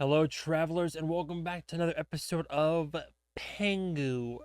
Hello, travelers, and welcome back to another episode of Pengu.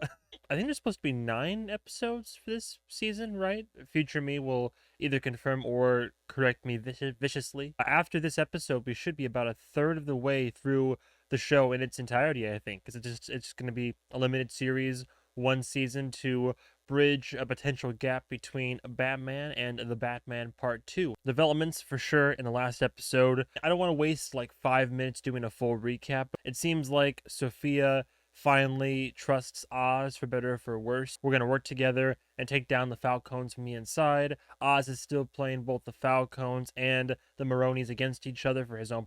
I think there's supposed to be 9 episodes for this season, right? Future me will either confirm or correct me viciously. After this episode, we should be about a third of the way through the show in its entirety, I think, because it's going to be a limited series, one season to bridge a potential gap between Batman and the Batman Part 2. Developments for sure in the last episode. I don't want to waste like 5 minutes doing a full recap. It seems like Sophia finally trusts Oz, for better or for worse. We're going to work together and take down the Falcons from the inside. Oz is still playing both the Falcons and the Maronis against each other for his own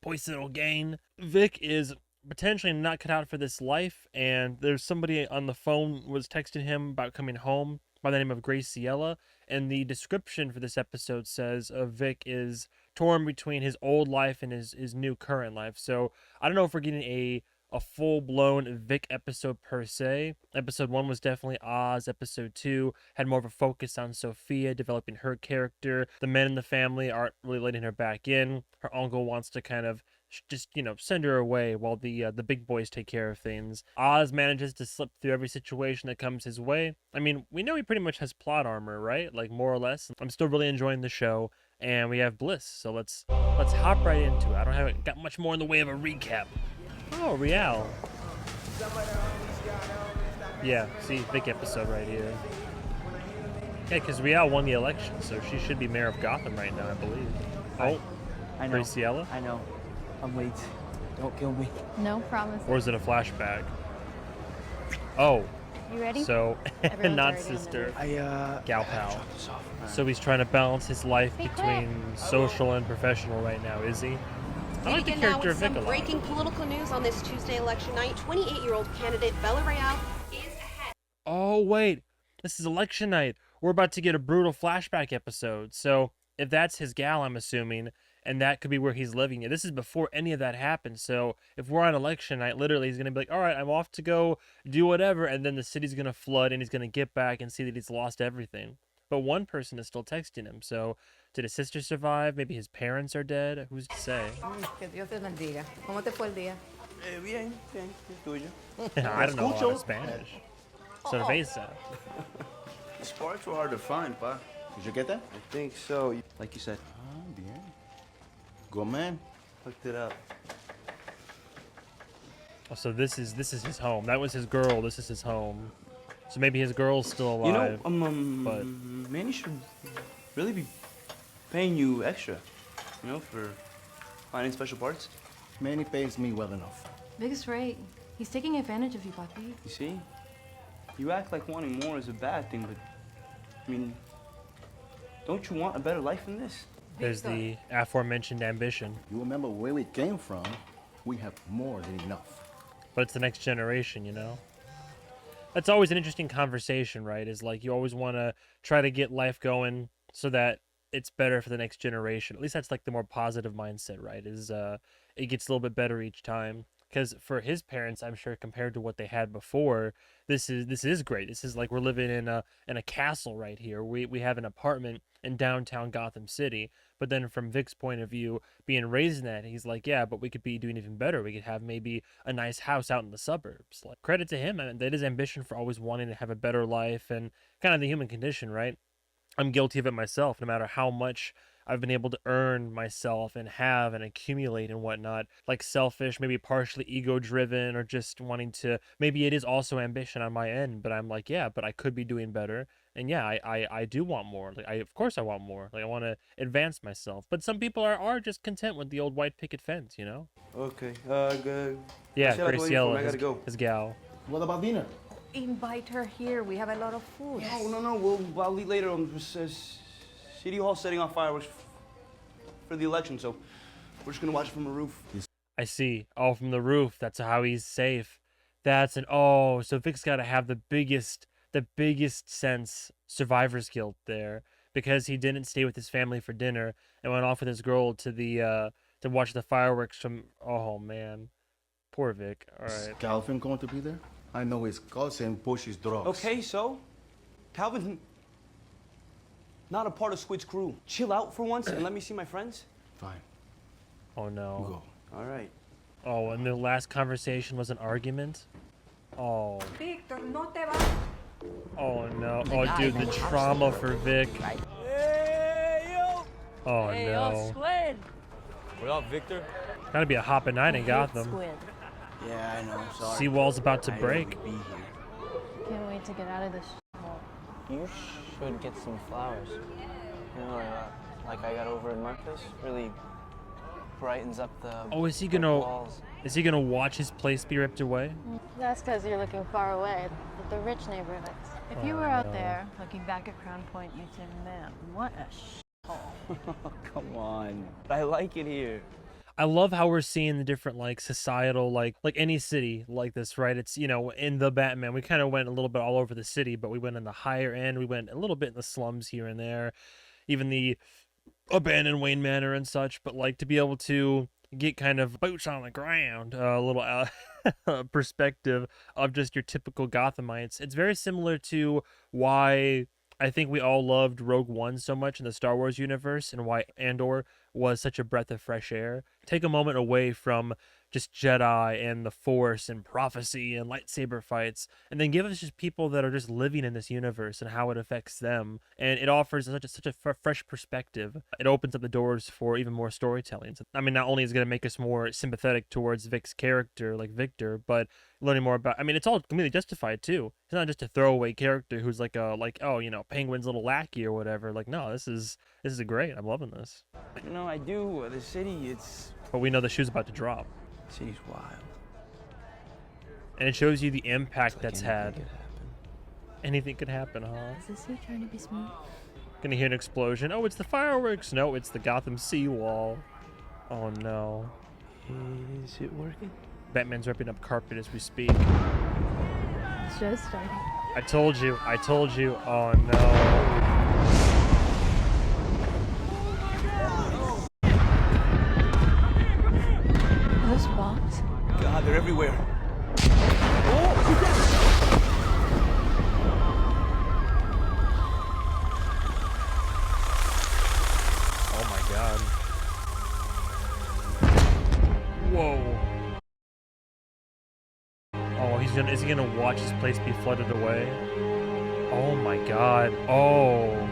personal gain. Vic is potentially not cut out for this life, and there's somebody on the phone was texting him about coming home by the name of Graciela, and the description for this episode says Vic is torn between his old life and his new current life. So I don't know if we're getting a full-blown Vic episode per se. Episode 1 was definitely Oz. Episode 2 had more of a focus on Sophia, developing her character. The men in the family aren't really letting her back in. Her uncle wants to kind of just, send her away while the big boys take care of things. Oz manages to slip through every situation that comes his way. I mean, we know he pretty much has plot armor, right? Like, more or less. I'm still really enjoying the show, and we have Bliss. So let's hop right into it. I don't have got much more in the way of a recap. Oh, Real. Yeah, see, Vic episode right here. Yeah, because Real won the election, so she should be mayor of Gotham right now, I believe. Oh, I know. Graciela? I know. I'm late. Don't kill me. No promise. Or is it a flashback? Oh. You ready? So, Everyone's not already in sister. Gal pal. So he's trying to balance his life Be quick. between social and professional right now, is he? I like the Begin now character with of Vic some a lot. breaking political news on this Tuesday election night. 28-year-old candidate Bella Real is ahead. Oh, wait. This is election night. We're about to get a brutal flashback episode. So, if that's his gal, I'm assuming, and that could be where he's living. This is before any of that happened. So, if we're on election night, literally, he's going to be like, all right, I'm off to go do whatever, and then the city's going to flood, and he's going to get back and see that he's lost everything. But one person is still texting him, so did his sister survive? Maybe his parents are dead? Who's to say? Que Dios te bendiga. ¿Cómo te fue el día? Bien, bien. ¿Y tuyo? I don't know a lot of Spanish. Cerveza. The sparks were hard to find, pa. Did you get that? I think so. Like you said. Ah, bien. Good man. Hooked it up. Oh, so this is his home. That was his girl. This is his home. So maybe his girl's still alive. but Manny should really be paying you extra, for finding special parts. Manny pays me well enough. Vic is right. He's taking advantage of you, Papi. You see? You act like wanting more is a bad thing, but, I mean, don't you want a better life than this? there's the aforementioned ambition. You remember where we came from? We have more than enough. But it's the next generation, That's always an interesting conversation, right? Is like you always want to try to get life going so that it's better for the next generation. At least that's like the more positive mindset, right? Is it gets a little bit better each time. Because for his parents, I'm sure compared to what they had before, this is great. This is like we're living in a castle right here. We have an apartment in downtown Gotham City. But then from Vic's point of view, being raised in that, he's like, yeah, but we could be doing even better. We could have maybe a nice house out in the suburbs. Like credit to him, and that is ambition for always wanting to have a better life and kind of the human condition, right? I'm guilty of it myself. No matter how much I've been able to earn myself and have and accumulate and whatnot, like selfish, maybe partially ego driven, or just wanting to, maybe it is also ambition on my end, but I'm like, yeah, but I could be doing better. And yeah, I do want more. Like of course I want more. Like I want to advance myself. But some people are just content with the old white picket fence, Okay. Yeah, Graciela, Graciela, I gotta go. his gal. What about dinner? Invite her here. We have a lot of food. No. I'll eat later. City Hall setting off fireworks for the election, so we're just gonna watch it from a roof. I see. Oh, from the roof. That's how he's safe. So Vic's got to have the biggest sense survivor's guilt there because he didn't stay with his family for dinner and went off with his girl to the to watch the fireworks from. Oh man, poor Vic. All Is right. Calvin going to be there? I know his cousin pushes drugs. Okay, so Calvin's not a part of Squid's crew. Chill out for once and let me see my friends. Fine. Oh no. Go. All right. Oh, and the last conversation was an argument? Oh. Victor, no te vas. Oh no. Oh dude, the trauma for Vic. Oh no. What up, Victor? Gotta be a hopping night in Gotham. Yeah, I know. Sorry. Seawall's about to I break. would be here. Can't wait to get out of this hole. You should get some flowers. You know, like I got over in Memphis. Really brightens up the Oh, is he brick gonna walls. watch his place be ripped away? That's because you're looking far away at the rich neighborhoods. If you Oh, were out no. there looking back at Crown Point, you'd say, man, what a hole. Come on. I like it here. I love how we're seeing the different like societal like any city like this, right? It's, you know, in the Batman, we kind of went a little bit all over the city, but we went in the higher end, we went a little bit in the slums here and there, even the abandoned Wayne Manor and such, but like to be able to get kind of boots on the ground, a little perspective of just your typical Gothamites. It's very similar to why I think we all loved Rogue One so much in the Star Wars universe and why Andor was such a breath of fresh air. Take a moment away from just Jedi and the Force and prophecy and lightsaber fights, and then give us just people that are just living in this universe and how it affects them. And it offers such a fresh perspective. It opens up the doors for even more storytelling. I mean, not only is it going to make us more sympathetic towards Vic's character, like Victor, but learning more about. I mean, it's all completely justified too. He's not just a throwaway character who's like oh, you know, Penguin's little lackey or whatever. Like, no, this is great. I'm loving this. No, I do. The city, it's... But we know the shoe's about to drop. The city's wild. And it shows you the impact Like that's anything had. could happen. Anything could happen, huh? Is this you trying to be smooth? Gonna hear an explosion. Oh, it's the fireworks. No, it's the Gotham seawall. Oh no. Is it working? Batman's ripping up carpet as we speak. It's just starting. I told you. Oh no. Those bombs? God, they're everywhere. Oh my god. Whoa. Oh, is he gonna watch his place be flooded away? Oh my god. Oh.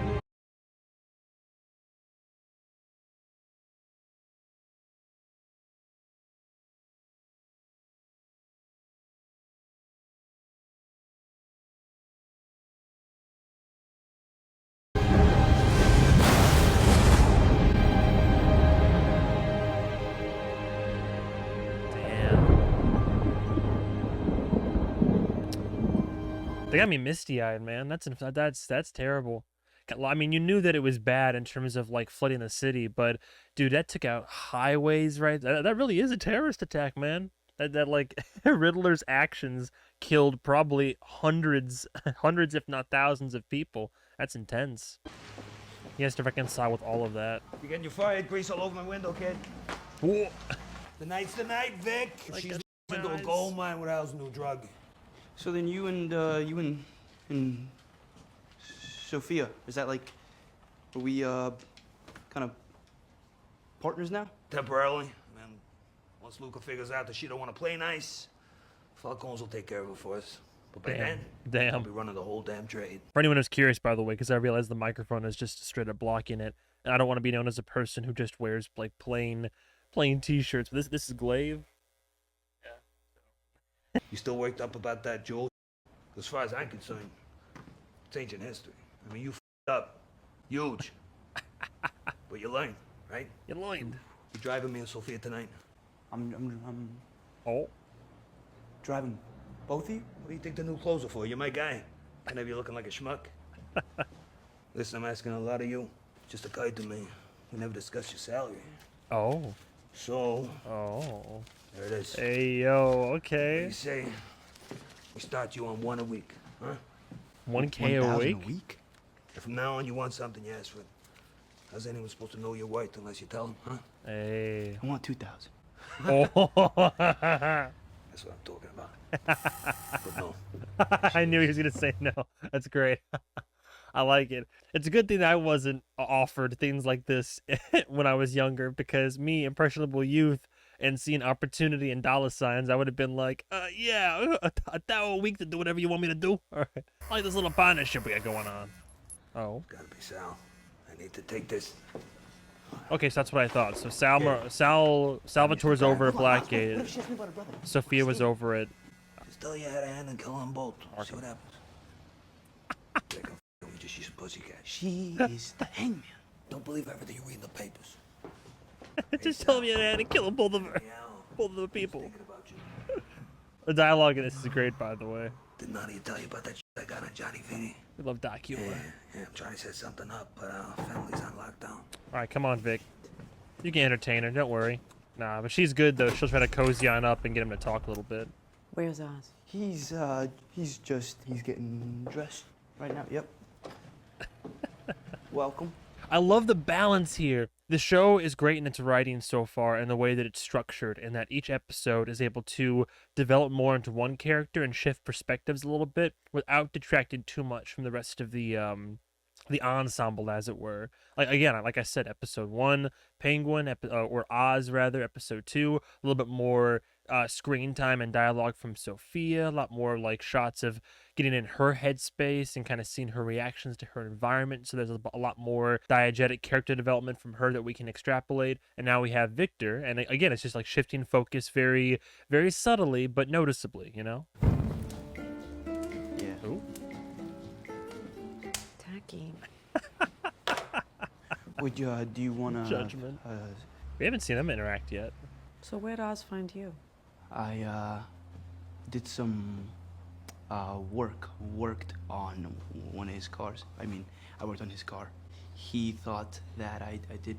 They got me misty-eyed, man. That's terrible. I mean, you knew that it was bad in terms of like flooding the city, but dude, that took out highways, right? That really is a terrorist attack, man. That like Riddler's actions killed probably hundreds if not thousands of people. That's intense. He has to reconcile with all of that. You getting your forehead grease all over my window, kid? Whoa. The night's the night, Vic. Like She's my into a eyes. gold mine with a new drug. So then you and Sophia, is that like, are we kind of partners now? Temporarily. And then once Luca figures out that she don't want to play nice, Falcones will take care of it for us. But by then, I'll be running the whole damn trade. For anyone who's curious, by the way, because I realize the microphone is just straight up blocking it, and I don't want to be known as a person who just wears like plain t-shirts. But this is Glaive. You still worked up about that, Joel? As far as I'm concerned, it's ancient history. I mean, you f***ed up. Huge. But you learned, right? You learned. You driving me and Sophia tonight? I'm Oh. driving both of you? What do you think the new clothes are for? You're my guy. Can't have you looking like a schmuck. Listen, I'm asking a lot of you. Just occurred to me. We never discussed your salary. Oh. So, Oh. there it is. Hey yo. What do Okay. you say? We start you on one a week, huh? 1K a 1,000 week. a week? If from now on you want something, you ask for it. How's anyone supposed to know your worth unless you tell them, huh? Hey. I want 2,000. Oh. That's what I'm talking about. But no. I knew he was gonna say no. That's great. I like it. It's a good thing that I wasn't offered things like this when I was younger, because me, impressionable youth, and seen opportunity and dollar signs, I would have been like, yeah, $1 a week to do whatever you want me to do. All right. I like this little partnership we got going on. Oh. Gotta be Sal. I need to take this. Okay, so that's what I thought. So Salvatore's over at Blackgate. Sophia was over at... Just tell you had a hand and kill them both. See what happens. Take a we just use a pussycat. She is the hangman. Don't believe everything you read in the papers. Just tell me I had to kill both of her. Yeah, Both of the people. thinking about you. The dialogue in this is great, by the way. Did Nadia tell you about that shit I got on Johnny Vinny? We love Doc humor. Yeah, Johnny set something up, but family's on lockdown. Alright, come on, Vic. You can entertain her, don't worry. Nah, but she's good, though. She'll try to cozy on up and get him to talk a little bit. Where's Oz? He's getting dressed right now. Yep. Welcome. I love the balance here. The show is great in its writing so far and the way that it's structured, and that each episode is able to develop more into one character and shift perspectives a little bit without detracting too much from the rest of the ensemble, as it were. Like again, like I said, episode 1, Penguin, or Oz rather, episode 2, a little bit more screen time and dialogue from Sophia, a lot more like shots of getting in her headspace and kind of seeing her reactions to her environment. So there's a lot more diegetic character development from her that we can extrapolate. And now we have Victor, and again, it's just like shifting focus very, very subtly but noticeably, you know? Yeah. Ooh. Tacky. Would you do you wanna Judgment. We haven't seen them interact yet. So where'd Oz find you? I did some worked on one of his cars. I mean, I worked on his car. He thought that I did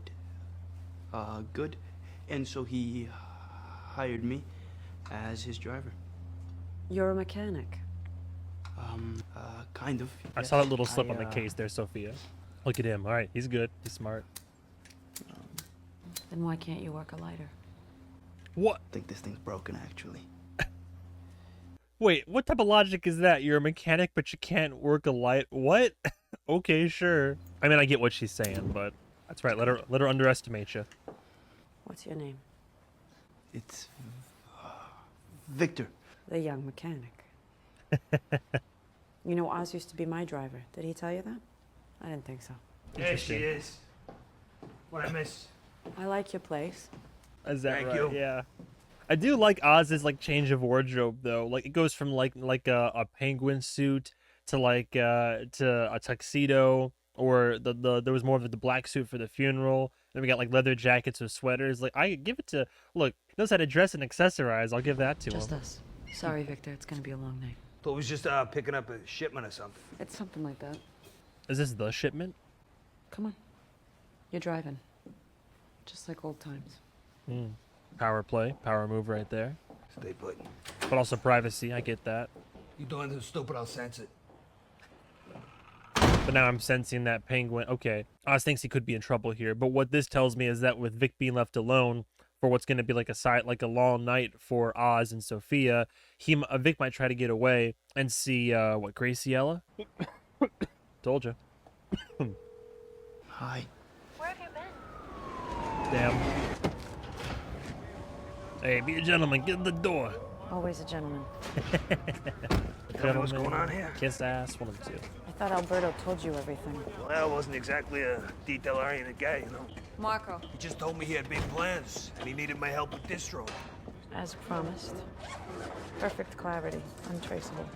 good, and so he hired me as his driver. You're a mechanic. Kind of. I saw that little slip on the case there, Sophia. Look at him. All right, he's good. He's smart. Then why can't you work a lighter? What? I think this thing's broken, actually. Wait, what type of logic is that? You're a mechanic, but you can't work a light. What? Okay, sure. I mean, I get what she's saying, but that's right. Let her underestimate you. What's your name? It's Victor. The young mechanic. You know, Oz used to be my driver. Did he tell you that? I didn't think so. There she is. What I miss? I like your place. Is that Thank right? you. Yeah. I do like Oz's like change of wardrobe though. Like it goes from like a penguin suit to like to a tuxedo, or there was more of the black suit for the funeral. Then we got like leather jackets with sweaters. Like I give it to look, knows how to dress and accessorize. I'll give that to Just him. us. Sorry, Victor. It's gonna be a long night. Thought it was just picking up a shipment or something. It's something like that. Is this the shipment? Come on. You're driving. Just like old times. Power play, power move right there. Stay put. But also privacy. I get that. You doing anything stupid, I'll sense it. But now I'm sensing that Penguin. Okay, Oz thinks he could be in trouble here. But what this tells me is that with Vic being left alone for what's going to be like a long night for Oz and Sophia, Vic might try to get away and see Graciela. Told you. Hi. Where have you been? Damn. Hey, be a gentleman. Get in the door. Always a gentleman. Tell me what's going on here. Kiss ass. One of the two. I thought Alberto told you everything. Well, I wasn't exactly a detail-oriented guy, you know. Marco. He just told me he had big plans, and he needed my help with distro. As promised. Perfect clarity. Untraceable.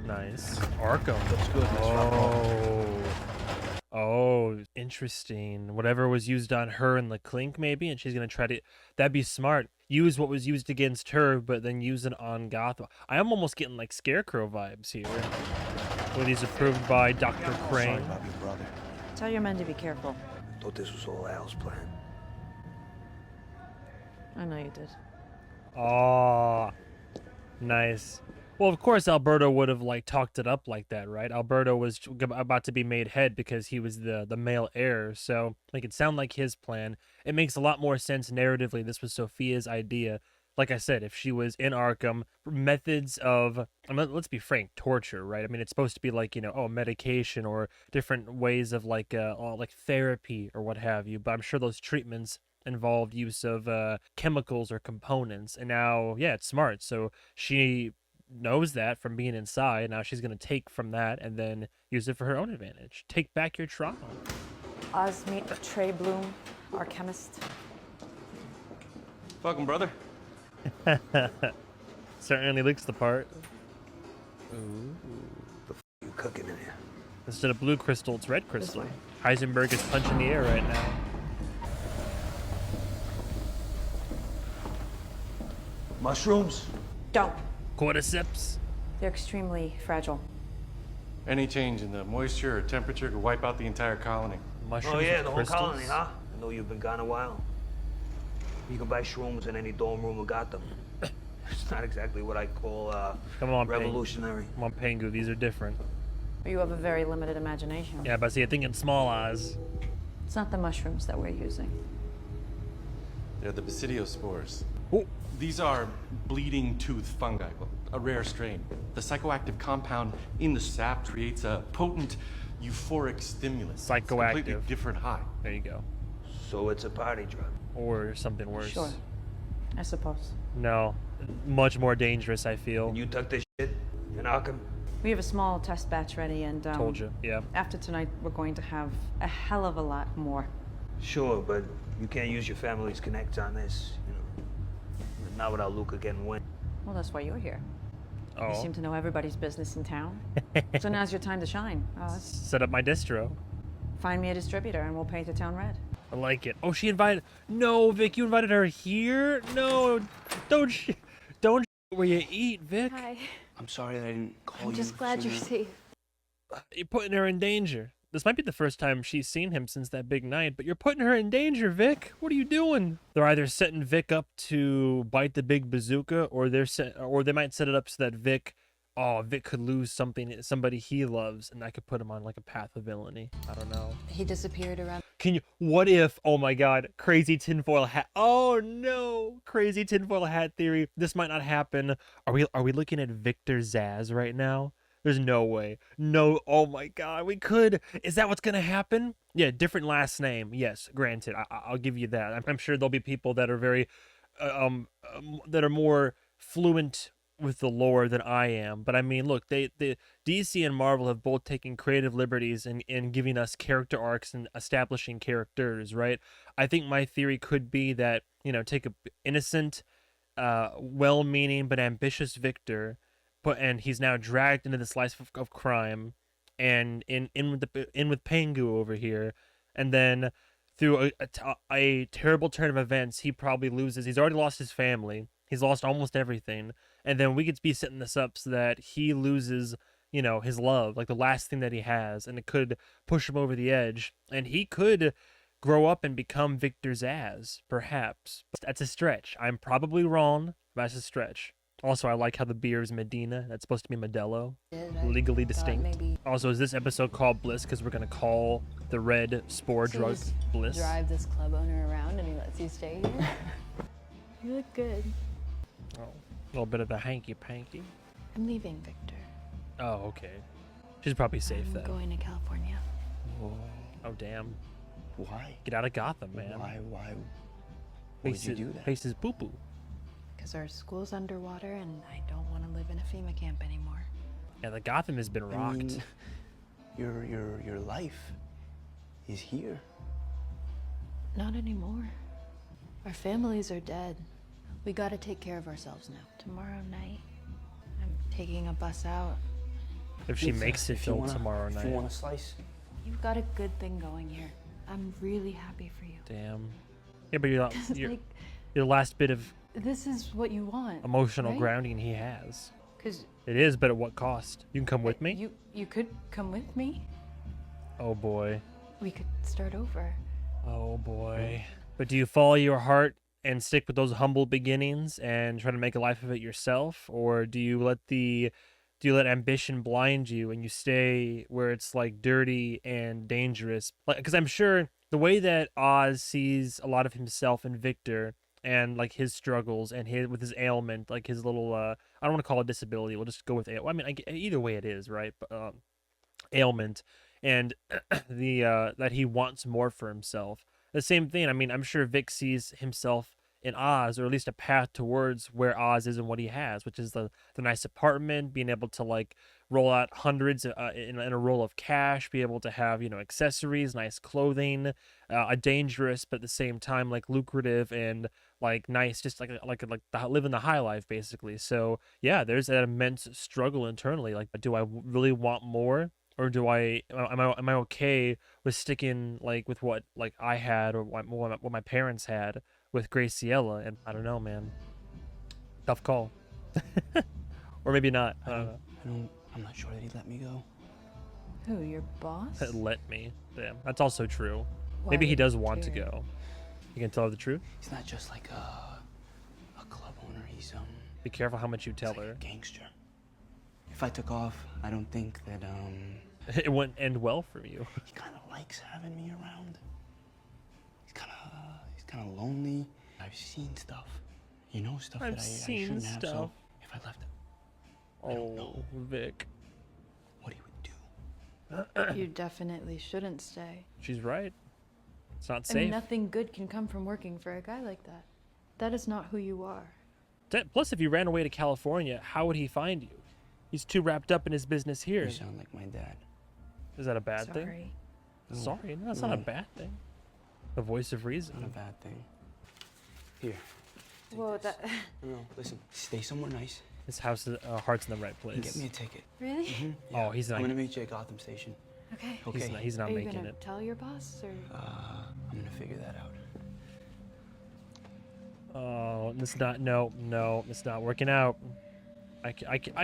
Nice. Arkham. Looks good. Let's rock on. Oh, interesting. Whatever was used on her in the clink, maybe, and she's gonna try to. That'd be smart. Use what was used against her, but then use it on Gotham. I am almost getting like Scarecrow vibes here. When he's approved by Dr. Sorry Crane. about your brother. Tell your men to be careful. Thought this was all Al's plan. I know you did. Oh, nice. Well, of course, Alberto would have like talked it up like that, right? Alberto was about to be made head because he was the male heir, so make it sound like his plan. It makes a lot more sense narratively. This was Sophia's idea. Like I said, if she was in Arkham, methods of, I mean, let's be frank, torture, right? I mean, it's supposed to be like, medication or different ways of like therapy or what have you. But I'm sure those treatments involved use of chemicals or components. And now, yeah, it's smart. So she knows that from being inside. Now she's going to take from that and then use it for her own advantage. Take back your trial. Oz, meet Trey Bloom, our chemist. Welcome, brother. Certainly looks the part. You cooking in here? Instead of blue crystal, it's red crystal. Heisenberg is punching the air right now. Mushrooms? Don't. Cordyceps. They're extremely fragile. Any change in the moisture or temperature could wipe out the entire colony. Mushrooms Oh yeah, with the whole crystals? colony, huh? I know you've been gone a while. You can buy shrooms in any dorm room who got them. It's not exactly what I call Come on, revolutionary. Come on, Pengu. These are different. You have a very limited imagination. Yeah, but see, I think in small eyes. It's not the mushrooms that we're using. They're the basidiospores. Oh. These are bleeding tooth fungi, a rare strain. The psychoactive compound in the sap creates a potent euphoric stimulant. It's a completely Psychoactive. different high. There you go. So it's a party drug. Or something worse. Sure. I suppose. No. Much more dangerous, I feel. And you took this shit in Arkham? We have a small test batch ready, and Told you, yeah. after tonight, we're going to have a hell of a lot more. Sure, but you can't use your family's connect on this, you know. Not without Luca getting wind. Well, that's why you're here. You Oh. seem to know everybody's business in town. So now's your time to shine. Set up my distro. Find me a distributor, and we'll paint the town red. I like it. Oh, she invited. No, Vic, you invited her here? No, don't where you eat, Vic. Hi. I'm sorry that I didn't call you. I'm just glad you're sooner. safe. You're putting her in danger. This might be the first time she's seen him since that big night, but you're putting her in danger, Vic. What are you doing? They're either setting Vic up to bite the big bazooka, or they might set it up so that Vic could lose somebody he loves, and that could put him on like a path of villainy. I don't know. He disappeared around. What if, oh my god, crazy tinfoil hat. Oh no, crazy tinfoil hat theory. This might not happen. Are we looking at Victor Zsasz right now? There's no way. No, oh my god, we could. Is that what's gonna happen? Yeah, different last name. Yes, granted. I'll give you that. I'm sure there'll be people that are very, that are more fluent with the lore than I am. But I mean, look, the DC and Marvel have both taken creative liberties in giving us character arcs and establishing characters, right? I think my theory could be that, take a innocent, well-meaning but ambitious Victor, and he's now dragged into this life of crime, and in with Pengu over here, and then through a terrible turn of events, he probably loses. He's already lost his family. He's lost almost everything, and then we could be setting this up so that he loses, his love, like the last thing that he has, and it could push him over the edge, and he could grow up and become Victor Zsasz, perhaps. That's a stretch. I'm probably wrong, but that's a stretch. Also, I like how the beer is Medina. That's supposed to be Modelo. Legally distinct. Maybe Also, is this episode called Bliss because we're going to call the red spore so drug just Bliss? drive this club owner around and he lets you stay here. You look good. Oh, a little bit of the hanky-panky. I'm leaving, Victor. Oh, okay. She's probably safe, I'm though. going to California. Oh, damn. Why? Get out of Gotham, man. Why would you do that? Face his poo-poo. Because our school's underwater and I don't want to live in a FEMA camp anymore. Yeah, the Gotham has been I rocked. mean, your life is here. Not anymore. Our families are dead. We gotta take care of ourselves now. Tomorrow night, I'm taking a bus out. If she makes it till tomorrow If night. you want a slice? You've got a good thing going here. I'm really happy for you. Damn. Yeah, but you're Like, your last bit of this is what you want. emotional right? grounding he has. Because It is, but at what cost? You can come with me? you could come with me. Oh boy. We could start over. Oh boy. But do you follow your heart and stick with those humble beginnings and try to make a life of it yourself, or do you let ambition blind you and you stay where it's like dirty and dangerous? Like, because I'm sure the way that Oz sees a lot of himself in Victor and like his struggles and with his ailment, like his little I don't want to call it disability. We'll just go with either way it is, right? But ailment, and the that he wants more for himself. the same thing. I mean, I'm sure Vic sees himself in Oz, or at least a path towards where Oz is and what he has, which is the nice apartment, being able to like roll out hundreds in a roll of cash, be able to have, you know, accessories, nice clothing, a dangerous but at the same time like lucrative and like nice, just living the high life basically. So yeah, there's that immense struggle internally. Like, do I really want more? Or am I okay with sticking like with what like I had, or what my parents had with Graciela? And I don't know, man. Tough call. Or maybe not. I don't know. I'm not sure that he'd let me go. Who, your boss? Let me. Damn, that's also true. Why Maybe he would does you want to care? go. You can tell her the truth. He's not just like a club owner. He's Be careful how much you tell her. a gangster. If I took off, I don't think that It wouldn't end well for you. he kind of likes having me around. He's kind of lonely. I've seen stuff, you know, stuff I've that I seen shouldn't have. So stuff. if I left, Oh, Vic. what he would do. You definitely shouldn't stay. She's right. It's not I mean, safe. nothing good can come from working for a guy like that. That is not who you are. Plus, if you ran away to California, how would he find you? He's too wrapped up in his business here. You sound like my dad. Is that a bad thing? Sorry. Sorry, no, that's not a bad thing. The voice of reason. Not a bad thing. Here. Well, that. No, listen. Stay somewhere nice. His house, heart's in the right place. And get me a ticket. Really? Oh, he's not. I'm gonna meet you at Gotham Station. Okay. Okay. He's not Are you making gonna it. tell your boss, or? I'm gonna figure that out. Oh, it's not. No, it's not working out. I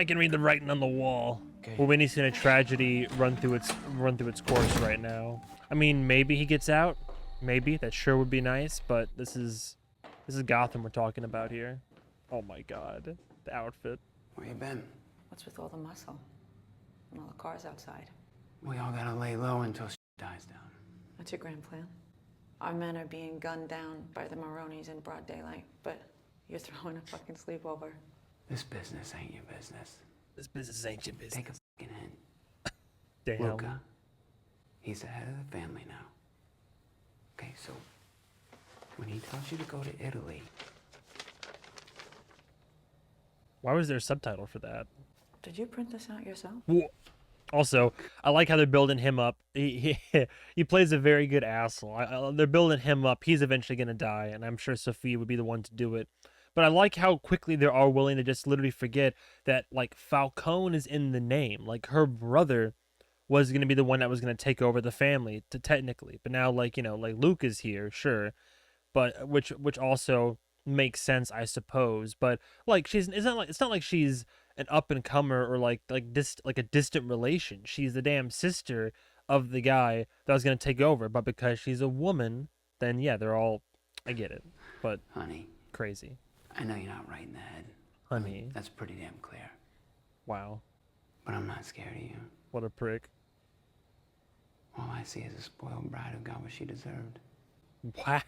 can read the writing on the wall. Okay. We're witnessing a tragedy run through its course right now. I mean, maybe he gets out. Maybe that sure would be nice, but this is Gotham we're talking about here. Oh my God, the outfit. Where you been? What's with all the muscle and all the cars outside? We all gotta lay low until dies down. What's your grand plan? Our men are being gunned down by the Maronis in broad daylight, but you're throwing a fucking sleepover. This business ain't your business. This business ain't your business. Take a fucking hint. Damn. Luca, he's the head of the family now. Okay, so when he tells you to go to Italy, Why was there a subtitle for that? Did you print this out yourself? Also, I like how they're building him up. He plays a very good asshole. They're building him up. He's eventually going to die, and I'm sure Sophia would be the one to do it. But I like how quickly they are willing to just literally forget that, like, Falcone is in the name. Like, her brother was going to be the one that was going to take over the family, technically. But now, like, you know, like, Luke is here, sure. But, which also makes sense, I suppose. But, like, it's not like she's an up-and-comer or, like a distant relation. She's the damn sister of the guy that was going to take over. But because she's a woman, then, yeah, they're all, I get it. But, honey, crazy. I know you're not right in the head. Honey. That's pretty damn clear. Wow. But I'm not scared of you. What a prick. All I see is a spoiled bride who got what she deserved. Wow.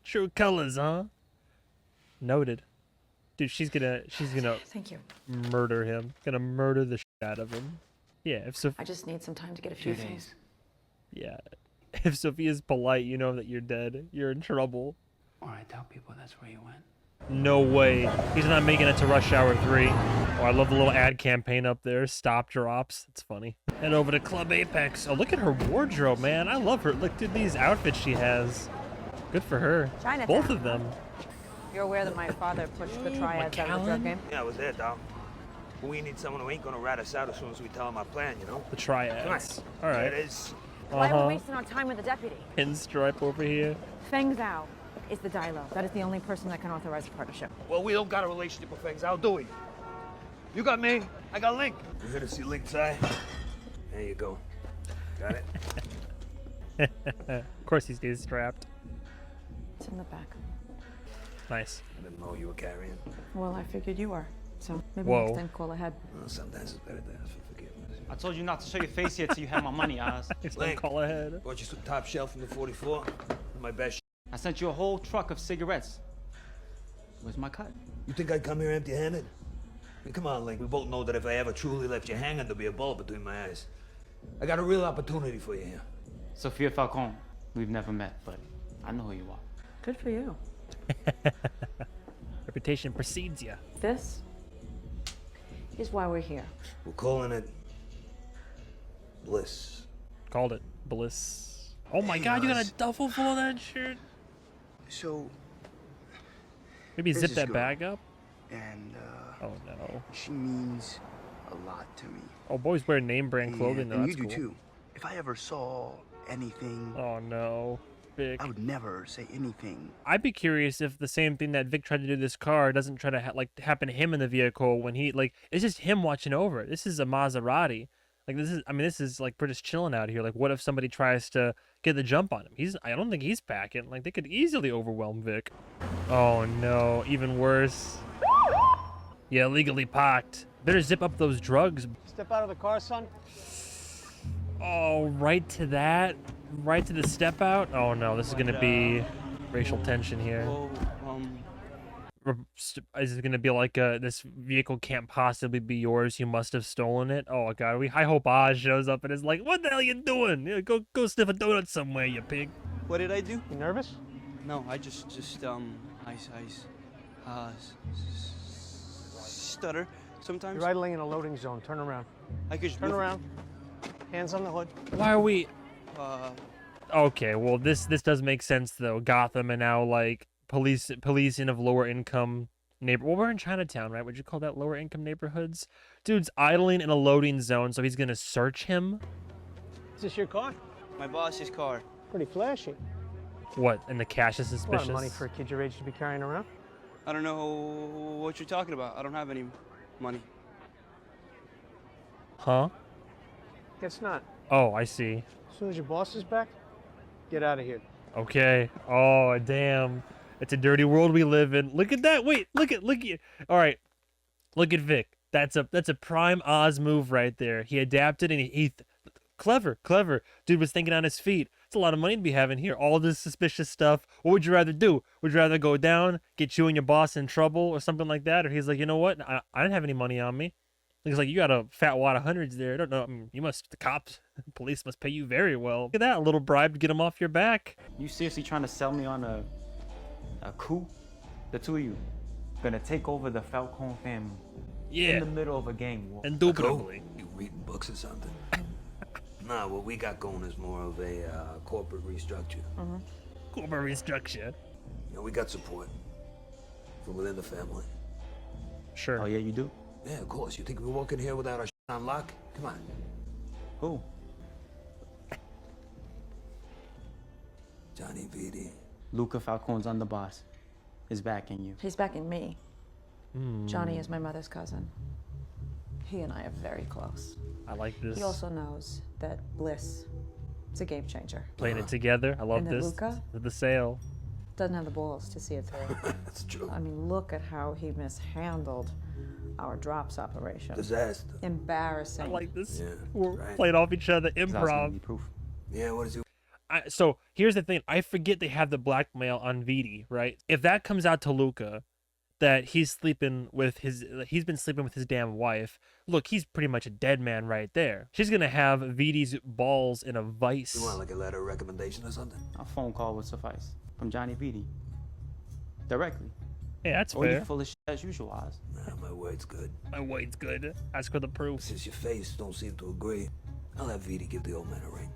True colors, huh? Noted. Dude, she's gonna Thank you. murder him. Gonna murder the shit out of him. Yeah, I just need some time to get a few 2 things. days. Yeah. If Sophia's polite, you know that you're dead. You're in trouble. Or I tell people that's where you went. No way. He's not making it to Rush Hour 3. Oh, I love the little ad campaign up there. Stop drops. It's funny. Head over to Club Apex. Oh, look at her wardrobe, man. I love her. Look at these outfits she has. Good for her. Chinatown. Both of them. You're aware that my father pushed the triads out of the drug game? Yeah, I was there, dog. But we need someone who ain't gonna rat us out as soon as we tell him our plan, you know? The triads. All right. There it is. Why are we wasting our time with the deputy? Pinstripe over here. Feng Zhao is the Dilo. That is the only person that can authorize a partnership. Well, we don't got a relationship with Feng Zhao, do we? You got me, I got Link. You here to see Link's eye? There you go. Got it? Of course he stays strapped. It's in the back. Nice. I didn't know you were carrying. Well, I figured you were. So maybe Whoa. next time call ahead. Well, sometimes it's better to ask for forgiveness. I told you not to show your face yet till you have my money, Oz. Don't Link. call ahead. Bought you some top shelf from the 44. My best I sent you a whole truck of cigarettes. Where's my cut? You think I'd come here empty-handed? I mean, come on, Link. We both know that if I ever truly left you hanging, there'd be a bullet between my eyes. I got a real opportunity for you here. Sophia Falcone. We've never met, but I know who you are. Good for you. Reputation precedes you. This is why we're here. We're calling it Bliss. Called it Bliss. Oh my Hey, God, you got a Oz. duffel full of that shit? So, Maybe there's zip this that girl, bag up? and Oh no. she means a lot to me. Oh, boys wear name brand clothing though, and that's you do cool. too. If I ever saw anything, Oh no. Vic. I would never say anything. I'd be curious if the same thing that Vic tried to do to this car doesn't try to happen to him in the vehicle when he it's just him watching over it. This is a Maserati. Like this is like we're just chilling out here. Like what if somebody tries to get the jump on him? I don't think he's packing. Like they could easily overwhelm Vic. Oh no, even worse. Yeah, illegally parked. Better zip up those drugs. Step out of the car, son. Oh, right to that. Right to the step out. Oh no, this is gonna be racial tension here. Is it gonna be like this vehicle can't possibly be yours? You must have stolen it. Oh God, I hope Oz shows up and is like, "What the hell you doing? Yeah, go sniff a donut somewhere, you pig." What did I do? You nervous? No, I just stutter sometimes. You're idling in a loading zone. Turn around. I could just Turn around. Hands on the hood. Why are we? Uh, Okay, well this does make sense though. Gotham and now like policing of lower income neighbor. Well, we're in Chinatown, right? Would you call that lower income neighborhoods? Dude's idling in a loading zone, so he's gonna search him. Is this your car? my boss's car. Pretty flashy. What? And the cash is A lot suspicious. of money for a kid your age to be carrying around. I don't know what you're talking about. I don't have any money. Huh? Guess not. Oh, I see. As soon as your boss is back, get out of here. Okay. Oh, damn. It's a dirty world we live in. Look at that. Wait, look at. All right. Look at Vic. That's a prime Oz move right there. He adapted and he clever. Dude was thinking on his feet. It's a lot of money to be having here. All this suspicious stuff. What would you rather do? Would you rather go down, get you and your boss in trouble or something like that? Or he's like, you know what? I didn't have any money on me. Looks like you got a fat wad of hundreds there. I don't know. I mean, the cops, police must pay you very well. Look at that, a little bribe to get him off your back. You seriously trying to sell me on a coup? The two of you gonna take over the Falcone family Yeah. in the middle of a gang war. Indubitably. You reading books or something? Nah, what we got going is more of a corporate restructure. Corporate restructure. You know, we got support from within the family. Sure. Oh yeah, you do? Yeah, of course. You think we walk in here without our shit on lock? Come on. Who? Johnny Vitti. Luca Falcone's underboss is backing you. He's backing me. Johnny is my mother's cousin. He and I are very close. I like this. He also knows that Bliss is a game changer. Playing it together. I love And that this. Luca? The sale. Doesn't have the balls to see it through. That's true. I mean, look at how he mishandled our drops operation. Disaster. Embarrassing. I like this. Yeah, We're right. playing off each other. 'Cause I was gonna Improv. need proof. Yeah, what is it? So here's the thing. I forget they have the blackmail on Vitti, right? If that comes out to Luca, that he's been sleeping with his damn wife. Look, he's pretty much a dead man right there. She's gonna have Vitti's balls in a vice. You want like a letter of recommendation or something? A phone call would suffice from Johnny Vitti. Directly. Yeah, that's Or you fair. full of shit as usual, Oz. Nah, my word's good. My word's good. Ask for the proof. Since your face don't seem to agree, I'll have Vitti give the old man a ring.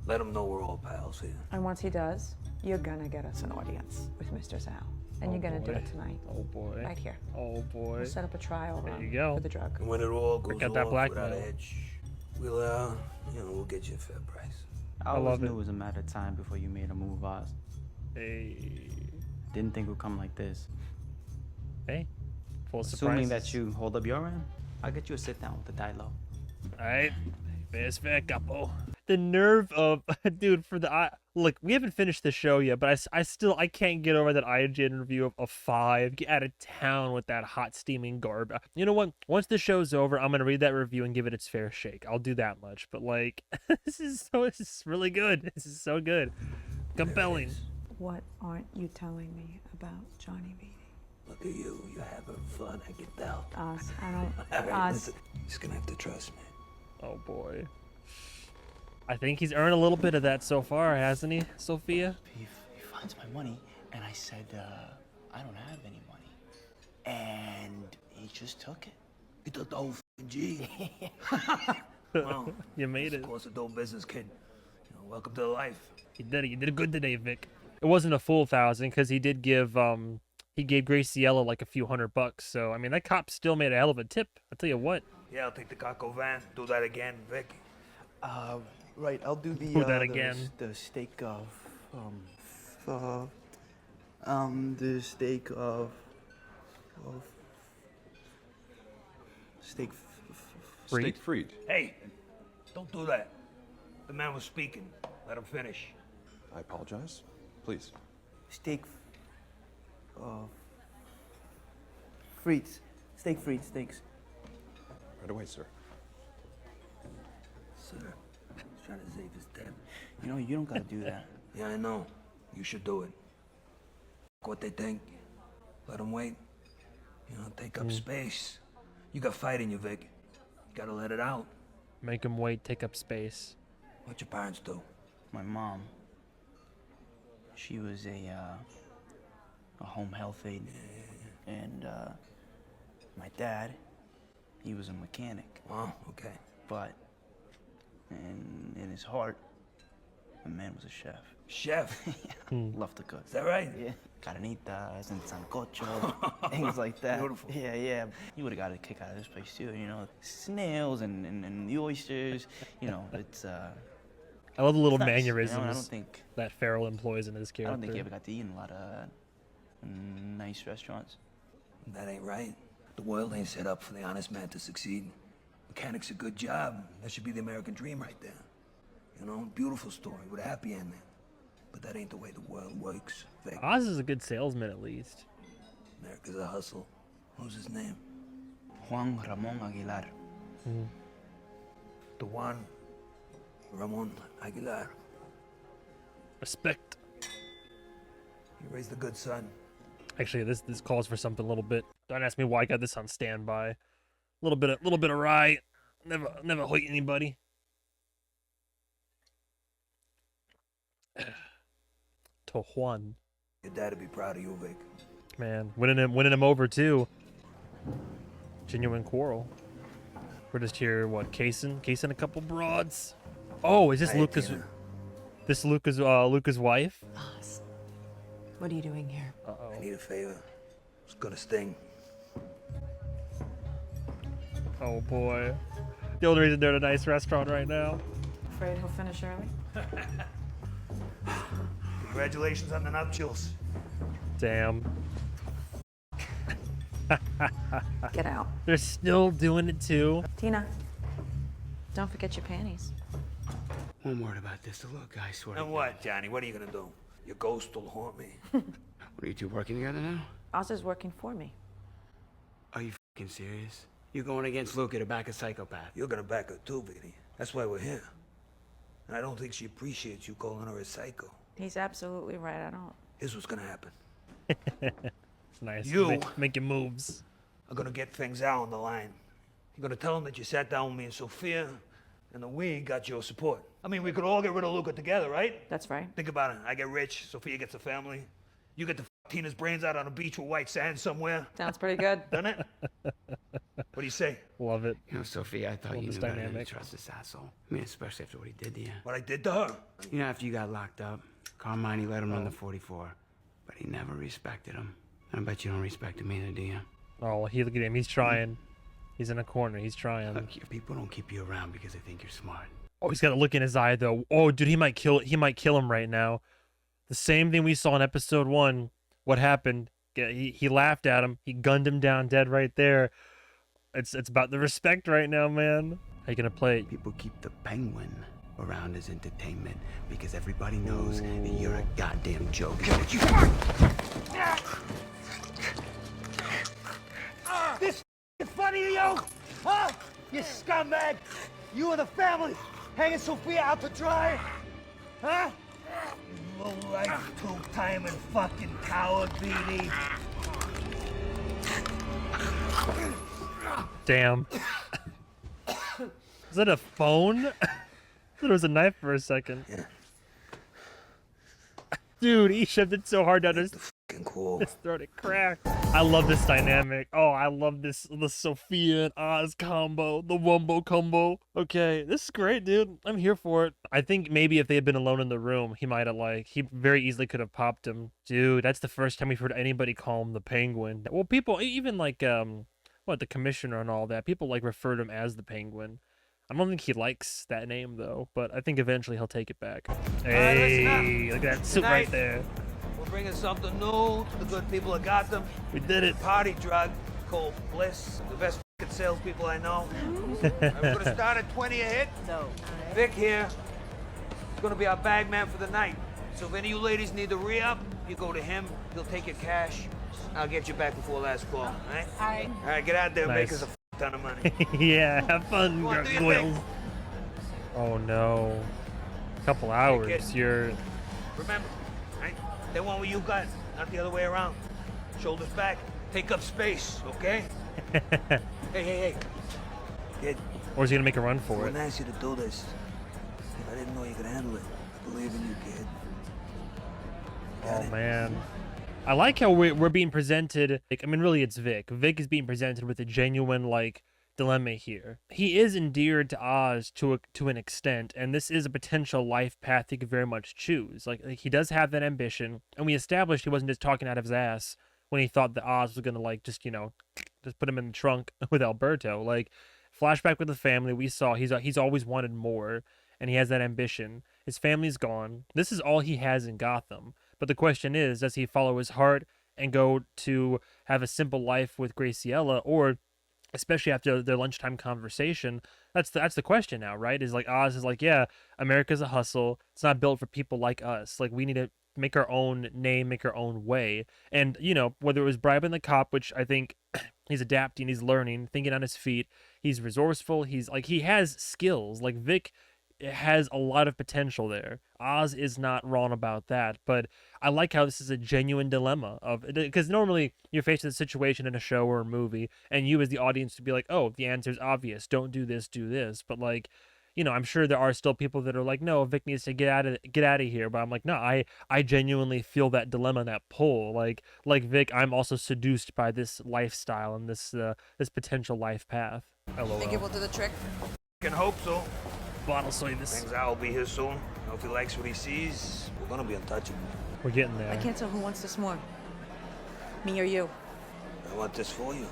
Let him know we're all pals here. And once he does, you're gonna get us an audience with Mr. Zhao. And you're gonna do boy. it tonight. Oh boy. Right here. Oh boy. We'll set up a trial There run you go. for the drug. And when it all goes Forget that off blackmail. without a hitch, we'll, we'll get you a fair price. I love always knew it. it was a matter of time before you made a move, Oz. Hey. Didn't think it would come like this. Hey. Full surprise. Assuming that you hold up your end, I'll get you a sit down with the Dilo. Alright. Fair's fair, capo. The nerve of dude for the look, we haven't finished the show yet, but I can't get over that IGN review of 5. Get out of town with that hot steaming garb. You know what? Once the show's over, I'm gonna read that review and give it its fair shake. I'll do that much. But like this is really good. This is so good. Compelling. What aren't you telling me about Johnny Vitti? Look at you. You're having fun. I can tell. Oz, I don't. All right, Oz. listen. You're just gonna have to trust me. Oh boy. I think he's earned a little bit of that so far, hasn't he, Sophia? He finds my money, and I said, I don't have any money. And he just took it. He took the whole G. Well, You made it. Of course, a dope business kid. You know, welcome to the life. You did good today, Vic. It wasn't a full 1,000 because he did give he gave Graciela like a few $100. So I mean that cop still made a hell of a tip. I'll tell you what. Yeah, I'll take the Caco van. Do that again, Vic. Right, I'll do the Do that again. the steak of the steak of steak Freed? Steak fried. Hey, don't do that. The man was speaking. Let him finish. I apologize. Please. steak frites. Steak frites, steaks. Right away, sir. Sir, he's trying to save his debt. You know, you don't gotta do that. Yeah, I know. You should do it. What they think. Let them wait. You know, take up space. You got fight in you, Vic. You gotta let it out. Make him wait, take up space. What your parents do? My mom, she was a home health aide, and my dad, he was a mechanic. Oh, okay. But in his heart, the man was a chef. Chef? Loved to cook. Is that right? Yeah. Carnitas and sancocho, things like that. Beautiful. Yeah. You would have got a kick out of this place too, you know. Snails and the oysters, you know, it's I love the little nice, mannerisms you know, I don't think that Farrell employs in his character. I don't think he ever got to eat in a lot of nice restaurants. That ain't right. The world ain't set up for the honest man to succeed. Mechanic's a good job. That should be the American dream right there. You know, beautiful story with a happy ending. But that ain't the way the world works, Vic. Oz is a good salesman at least. America's a hustle. Who's his name? Juan Ramon Aguilar. The one, Ramon Aguilar. Respect. He raised a good son. Actually, this calls for something a little bit. Don't ask me why I got this on standby. A little bit of rye. Never hurt anybody. To Juan. Your dad'd be proud of you, Vic. Man, winning him over too. Genuine quarrel. We're just here, what, casing a couple broads. Oh, is this Hey, Lucas? Tina. This Lucas' wife? Oz, what are you doing here? I need a favor. It's gonna sting. Oh boy. The only reason they're at a nice restaurant right now. Afraid he'll finish early? Congratulations on the nuptials. Damn. Get out. They're still doing it too. Tina, don't forget your panties. One word about this. The little guy swear. And what, Johnny? What are you gonna do? Your ghost will haunt me. What are you two working together now? Oz is working for me. Are you fucking serious? You're going against Luca to back a psychopath. You're gonna back her too, Vicky. That's why we're here. And I don't think she appreciates you calling her a psycho. He's absolutely right, I don't. Here's what's gonna happen. It's nice. You making moves. are gonna get things out on the line. You're gonna tell them that you sat down with me and Sophia, and that we got your support. I mean, we could all get rid of Luca together, right? That's right. Think about it. I get rich, Sophia gets a family. You get to f Tina's brains out on a beach with white sand somewhere. Sounds pretty good. Done it? What do you say? Love it. You know, Sophia, I thought Love you this knew better than to dynamic. trust this asshole. I mean, especially after what he did to you. What I did to her? You know, after you got locked up, Carmine, he let him run the 44. But he never respected him. I bet you don't respect him either, do you? Oh, look at him. He's trying. He's in a corner. He's trying. Look, people don't keep you around because they think you're smart. Oh, he's got a look in his eye though. Oh, dude, he might kill him right now. The same thing we saw in episode 1. What happened? He laughed at him. He gunned him down dead right there. It's about the respect right now, man. How you gonna play it? People keep the penguin around as entertainment because everybody knows that you're a goddamn joke. This is funny to you? Huh? You scumbag! You and the family hanging Sophia out to dry? Huh? You low-life, two-timing fucking coward, BD. Damn. Is that a phone? There was a knife for a second. Yeah. Dude, he shoved it so hard down his Cool. his throat, it cracked. I love this dynamic. Oh, I love this, the Sophia and Oz combo, the Wumbo combo. Okay, this is great, dude. I'm here for it. I think maybe if they had been alone in the room, he might have he very easily could have popped him. Dude, that's the first time we've heard anybody call him the Penguin. Well, people, even the commissioner and all that, people refer to him as the Penguin. I don't think he likes that name though, but I think eventually he'll take it back. Hey, look at that suit right there. We're bringing something new to the good people of Gotham. We did it. Party drug called Bliss. The best f***ing salespeople I know. We're gonna start at 20 a hit. So, Vic here is gonna be our bag man for the night. So if any of you ladies need to re-up, you go to him. He'll take your cash. I'll get you back before last call. All right? All right, get out there and make us a ton of money. Yeah, have fun, Come on, do your Goyle. thing. Oh no. Couple hours. kid. You're Remember, right? They want what you got, not the other way around. Shoulders back, take up space, okay? Hey. Kid, or is he gonna make a run I for it? wouldn't ask you to do this. If I didn't know you could handle it. I believe in you, kid. Got Oh it? man. I like how we're being presented, really it's Vic. Vic is being presented with a genuine, dilemma here. He is endeared to Oz to an extent, and this is a potential life path he could very much choose. He does have that ambition, and we established he wasn't just talking out of his ass when he thought that Oz was gonna, just put him in the trunk with Alberto. Flashback with the family, we saw he's always wanted more, and he has that ambition. His family's gone. This is all he has in Gotham. But the question is, does he follow his heart and go to have a simple life with Graciela, or, especially after their lunchtime conversation, that's the question now, right? Oz is yeah, America's a hustle. It's not built for people like us. We need to make our own name, make our own way. And, whether it was bribing the cop, which I think he's adapting, he's learning, thinking on his feet, he's resourceful, he has skills. Vic has a lot of potential there. Oz is not wrong about that, but I like how this is a genuine dilemma because normally you're faced with a situation in a show or a movie, and you as the audience to be oh, the answer's obvious, don't do this, do this. But I'm sure there are still people that are no, Vic needs to get out of here. But I'm no, I genuinely feel that dilemma, that pull. Like Vic, I'm also seduced by this lifestyle and this potential life path. LOL. Think it will do the trick? Can hope so. Bottle service. Things out will be here soon. If he likes what he sees, we're gonna be untouchable. We're getting there. I can't tell who wants this more. Me or you. I want this for you.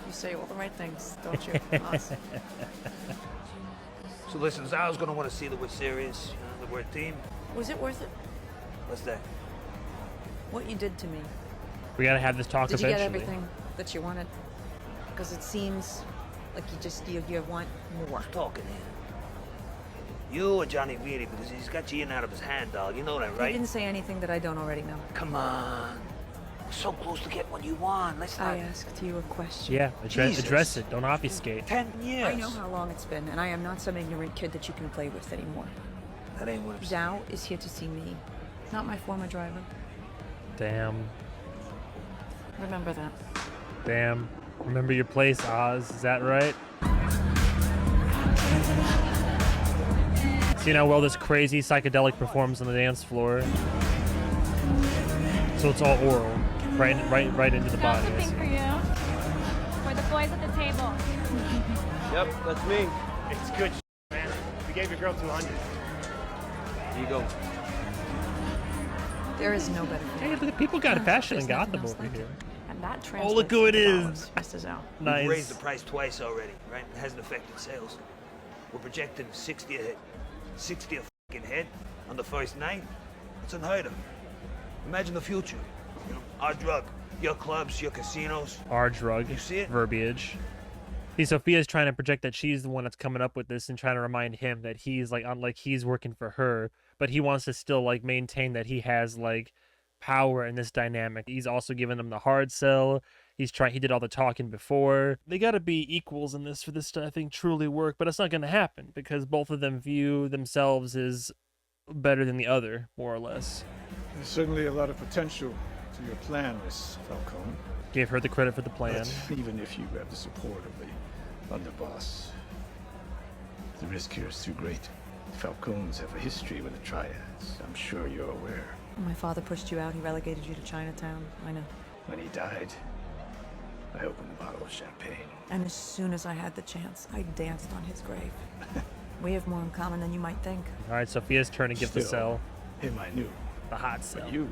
You say all the right things, don't you? Awesome. So listen, Zal's gonna want to see that we're serious, that we're a team. Was it worth it? What's that? What you did to me. We gotta have this talk Did you eventually. get everything that you wanted? Because it seems like you want more. Who's talking here? You or Johnny Vieri, because he's got you in and out of his hand, dog. You know that, You right? didn't say anything that I don't already know. Come on. We're so close to getting what you want. Let's not... I asked you a question. Yeah, address it. Don't obfuscate. 10 years. I know how long it's been, and I am not some ignorant kid that you can play with anymore. That ain't what I'm saying. Zhao is here to see me, not my former driver. Damn. Remember that. Damn. Remember your place, Oz. Is that right? See how well this crazy psychedelic performs on the dance floor. So it's all oral, right into the body. That's the thing for you. For the boys at the table. Yep, that's me. It's good, man. We gave your girl 200. Here you go. There is no better. Hey, look at people got fashion in There's nothing Gotham else over like here. it. And that Oh, translates look who it to is. dollars, Mr. Zhao. Nice. We've raised the price twice already, right? It hasn't affected sales. We're projecting 60 a hit. 60 a fucking hit on the first night? It's unheard of. Imagine the future. You know, our drug, your clubs, your casinos. Our drug. You see it? Verbiage. See, Sophia's trying to project that she's the one that's coming up with this and trying to remind him that he's he's working for her, but he wants to still maintain that he has power in this dynamic. He's also giving them the hard sell. He did all the talking before. They got to be equals in this for this to, I think, truly work, but it's not going to happen because both of them view themselves as better than the other, more or less. There's certainly a lot of potential to your plan, Miss Falcone. Gave her the credit for the plan. But even if you have the support of the underboss, The risk here is too great. Falcones have a history with the Triads. I'm sure you're aware. When my father pushed you out, he relegated you to Chinatown. I know. When he died, I opened a bottle of champagne. And as soon as I had the chance, I danced on his grave. We have more in common than you might think. All right, Sophia's turn to give the Still, cell. him I knew. The hot cell. But you,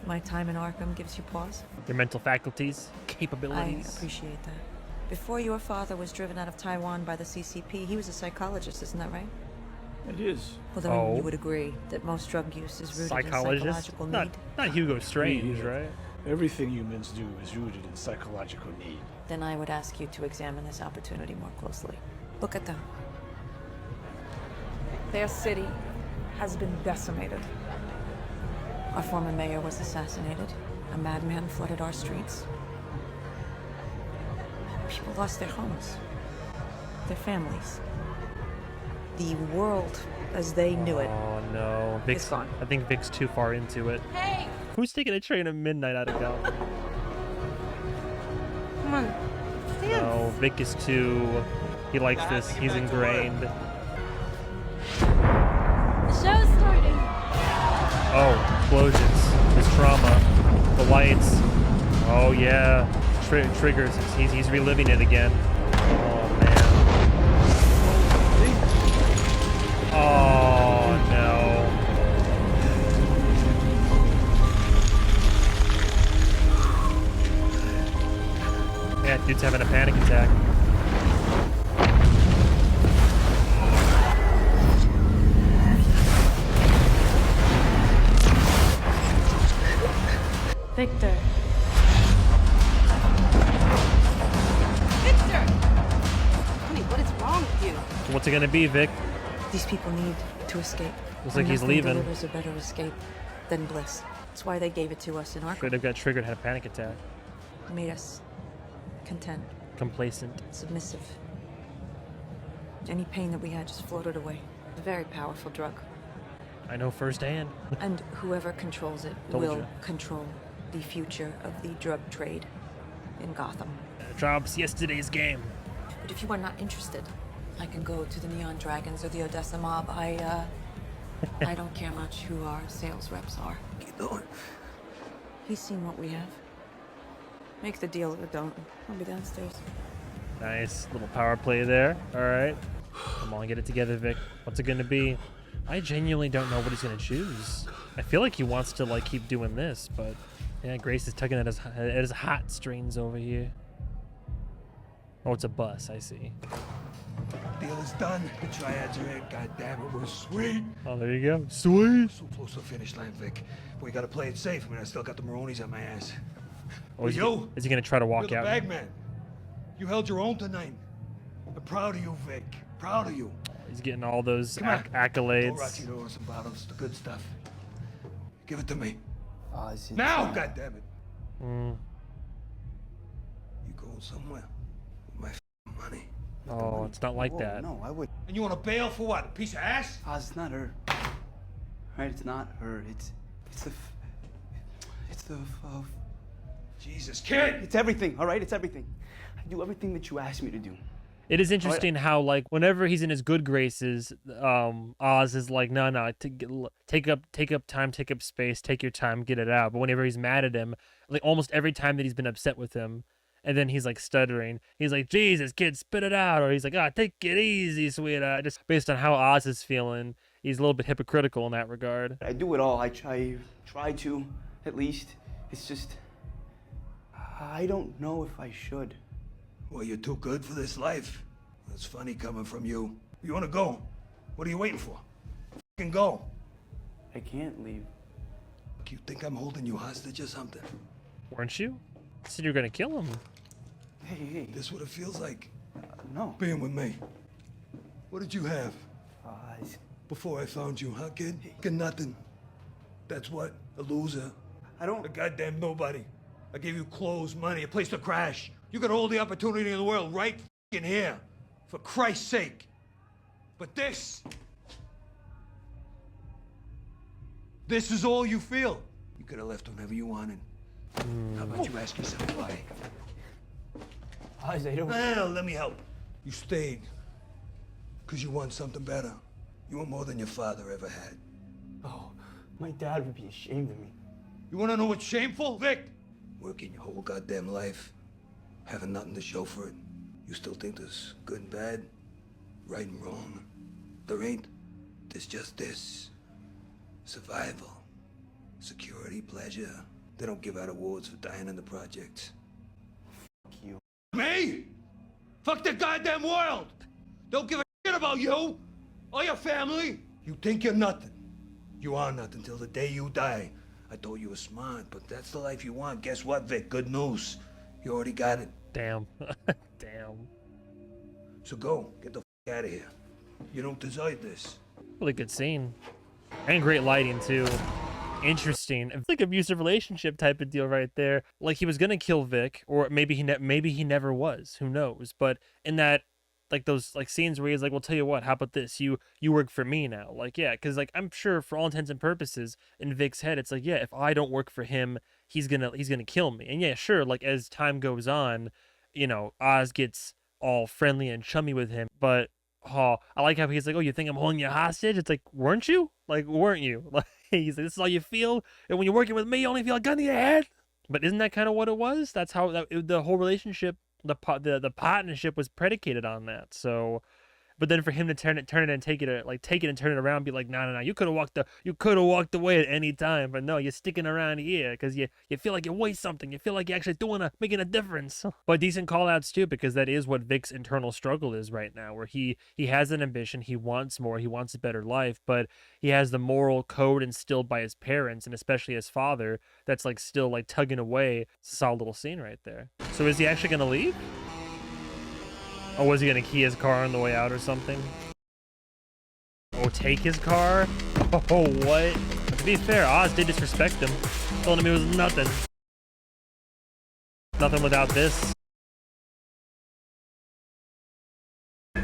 My time in Arkham gives you pause. Your mental faculties, I capabilities. appreciate that. Before your father was driven out of Taiwan by the CCP, he was a psychologist, isn't that right? it is. Well, then you would agree that most drug use is rooted Psychologist? in psychological Not, need. not Hugo Strange, Yeah. right? Everything humans do is rooted in psychological need. Then I would ask you to examine this opportunity more closely. Look at them. Their city has been decimated. Our former mayor was assassinated. A madman flooded our streets. People lost their homes, their families. The world as they knew it. Oh no, Vic's gone. I think Vic's too far into it. Hey! Who's taking a train at midnight out of Gotham? Come on. Dance. No, Vic is too. He likes this. He's ingrained. The show's starting. Oh, explosions. His trauma. The lights. Oh yeah. Triggers. He's reliving it again. Oh man. Oh no. Yeah, dude's having a panic attack. Victor. Honey, what is wrong with you? What's it gonna be, Vic? These people need to escape. Looks like he's Nothing leaving. delivers a better escape than Bliss. That's why they gave it to us in Arkham. Could have got triggered, had a panic attack. Made us content, Complacent. submissive. Any pain that we had just floated away. A very powerful drug. I know firsthand. And whoever controls it Told will ya. control the future of the drug trade in Gotham. Drops yesterday's game. But if you are not interested, I can go to the Neon Dragons or the Odessa Mob. I don't care much who our sales reps are. Keep going. He's seen what we have. Make the deal or don't. I'll be downstairs. Nice little power play there. All right. Come on, get it together, Vic. What's it gonna be? I genuinely don't know what he's gonna choose. I feel like he wants to like keep doing this, but yeah, Grace is tugging at his hot strings over here. Oh, it's a bus. I see. Deal is done. The Triads are in. God damn it, we're sweet. Oh, there you go. Sweet. So close to the finish line, Vic. We gotta play it safe. I mean, I still got the Maronis on my ass. Oh, is, You? is he gonna try to walk You're out? the bag man. You held your own tonight. I'm proud of you, Vic. Proud of you. He's getting all those Come on. accolades. Go, Rocky, throw some bottles, the good stuff. Give it to me. Oz, Now, goddammit. Mm. You going somewhere with my money. Oh, it's not like Whoa, that. No, I would. And you want to bail for what? A piece of ass? Oz, it's not her. Right? It's not her. It's the. Jesus, kid! It's everything. All right, it's everything. I do everything that you asked me to do. It is interesting how, like, whenever he's in his good graces, Oz is like, no, take up time, take up space, take your time, get it out. But whenever he's mad at him, like almost every time that he's been upset with him, and then he's like stuttering, he's like, Jesus, kid, spit it out, or he's like, take it easy, sweetheart. Just based on how Oz is feeling, he's a little bit hypocritical in that regard. I do it all. I try to, at least. It's just, I don't know if I should. Well, you're too good for this life. That's funny coming from you. You want to go? What are you waiting for? Fucking go. I can't leave. You think I'm holding you hostage or something? Weren't you? You said you were gonna kill him. Hey. This what it feels like? No. Being with me. What did you have? Oz. Before I found you, huh, kid? Get nothing. That's what? A loser. I don't. A goddamn nobody. I gave you clothes, money, a place to crash. You got all the opportunity in the world right in here. For Christ's sake. But this is all you feel. You could have left whenever you wanted. How about you ask yourself why? Oz, I don't. Well, let me help. You stayed. Because you want something better. You want more than your father ever had. Oh, my dad would be ashamed of me. You want to know what's shameful, Vic? Working your whole goddamn life, having nothing to show for it. You still think there's good and bad, right and wrong? There ain't. There's just this. Survival. Security, pleasure. They don't give out awards for dying in the projects. Fuck you. Me? Fuck the goddamn world! Don't give a shit about you or your family. You think you're nothing. You are nothing till the day you die. I thought you were smart, but that's the life you want. Guess what, Vic? Good news. You already got it. Damn. Damn. So go. Get the f out of here. You don't deserve this. Really good scene. And great lighting, too. Interesting. It's like abusive relationship type of deal right there. Like he was gonna kill Vic, or maybe he never was. Who knows? But in that, like those like scenes where he's like, "Well, tell you what, how about this? You work for me now." Like, yeah, because like I'm sure for all intents and purposes in Vic's head, it's like, yeah, if I don't work for him, he's gonna kill me. And yeah, sure. Like as time goes on, you know, Oz gets all friendly and chummy with him, but. Oh, I like how he's like, "Oh, you think I'm holding you hostage?" It's like, weren't you? Like, weren't you? Like, he's like, "This is all you feel, and when you're working with me, you only feel a gun to your head." But isn't that kind of what it was? That's how the whole relationship, the partnership was predicated on that. So, but then for him to turn it and take it and turn it around, and be like, "No, you could have walked away at any time, but no, you're sticking around here because you feel like you're worth something. You feel like you're actually making a difference." But decent call outs too, because that is what Vic's internal struggle is right now, where he has an ambition, he wants more, he wants a better life, but he has the moral code instilled by his parents and especially his father that's like still like tugging away. It's a solid little scene right there. So is he actually gonna leave? Or was he gonna key his car on the way out or something? Oh, take his car? Oh, what? To be fair, Oz did disrespect him. Told him he was nothing. Nothing without this.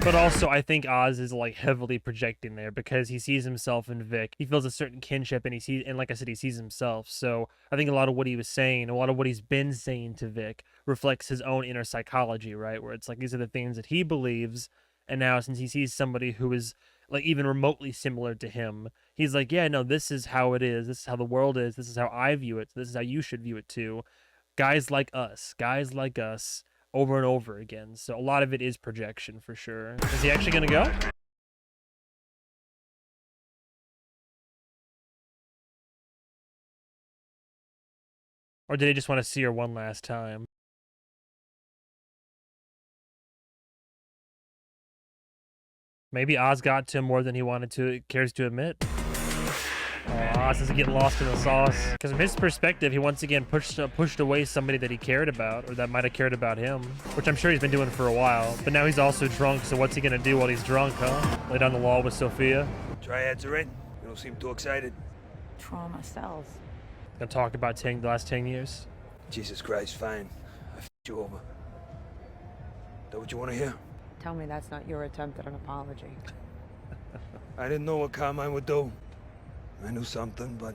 But also, I think Oz is like heavily projecting there because he sees himself in Vic. He feels a certain kinship, and like I said, he sees himself. So I think a lot of what he was saying, a lot of what he's been saying to Vic, reflects his own inner psychology, right? Where it's like these are the things that he believes, and now since he sees somebody who is like even remotely similar to him, he's like, yeah, no, this is how it is. This is how the world is. This is how I view it. This is how you should view it too. Guys like us. Over and over again. So a lot of it is projection for sure. Is he actually gonna go? Or did he just want to see her one last time? Maybe Oz got to him more than he cares to admit. Oh, Oz is getting lost in the sauce. Because from his perspective, he once again pushed away somebody that he cared about, or that might have cared about him, which I'm sure he's been doing for a while. But now he's also drunk, so what's he gonna do while he's drunk, huh? Lay down the law with Sophia? Triads are in. You don't seem too excited. Trauma sells. Gonna talk about the last 10 years? Jesus Christ, fine. I f***ed you over. That what you want to hear? Tell me that's not your attempt at an apology. I didn't know what Carmine would do. I knew something, but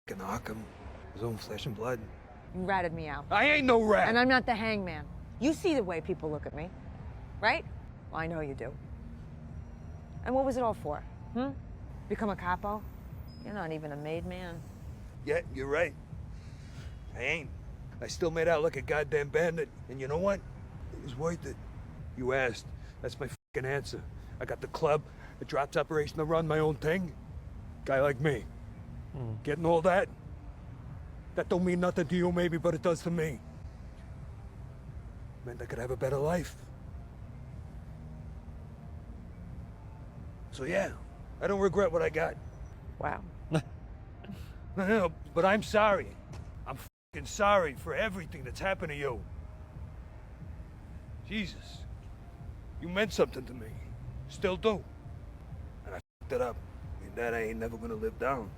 f***ing Arkham, his own flesh and blood. You ratted me out. I ain't no rat. And I'm not the hangman. You see the way people look at me, right? Well, I know you do. And what was it all for? Become a capo? You're not even a made man. Yeah, you're right. I ain't. I still made out like a goddamn bandit. And you know what? It was worth it. You asked. That's my f***ing answer. I got the club, the drops operation to run my own thing. Guy like me. Getting all that? That don't mean nothing to you maybe, but it does to me. Meant I could have a better life. So yeah, I don't regret what I got. Wow. No, but I'm sorry. I'm f***ing sorry for everything that's happened to you. Jesus. You meant something to me. Still do. And I f***ed it up. And that I ain't never gonna live down.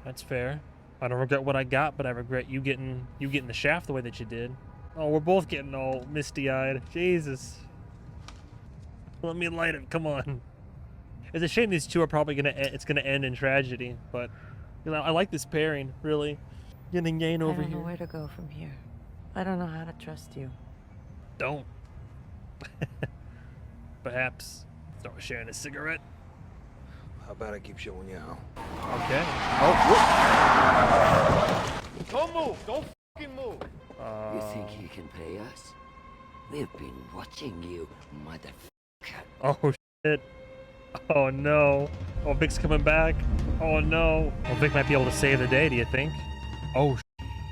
That's fair. I don't regret what I got, but I regret you getting the shaft the way that you did. Oh, we're both getting all misty-eyed. Jesus. Let me light it. Come on. It's a shame these two are probably it's gonna end in tragedy, but you know, I like this pairing, really. Yin and yang over I don't know here. where to go from here. I don't know how to trust you. Don't. perhaps start sharing a cigarette. How about I keep showing you how? Okay. Don't move. Don't fucking move. You think you can pay us? We've been watching you, motherfucker. Oh shit. Oh no. Oh, Vic's coming back. Oh no. Oh, Vic might be able to save the day, do you think? Oh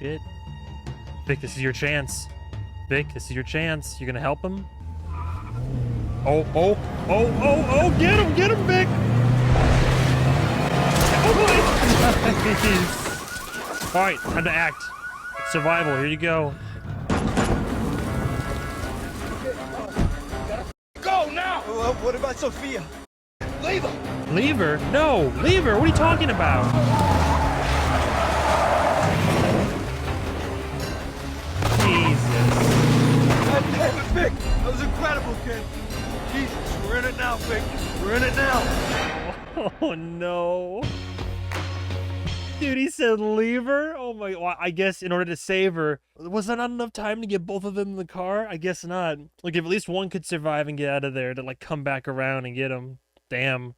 shit. Vic, this is your chance. Vic, this is your chance. You're gonna help him? Oh, get him, Vic! Oh, all right, time to act. Survival, here you go. Go now! What about Sophia? Leave her! Leave her? No, leave her. What are you talking about? Jesus. God damn it, Vic! That was incredible, kid. Jesus, we're in it now, Vic. We're in it now. Oh no. Dude, he said leave her? Oh my, well, I guess in order to save her. Was that not enough time to get both of them in the car? I guess not. Like, if at least one could survive and get out of there to, like, come back around and get him. Damn.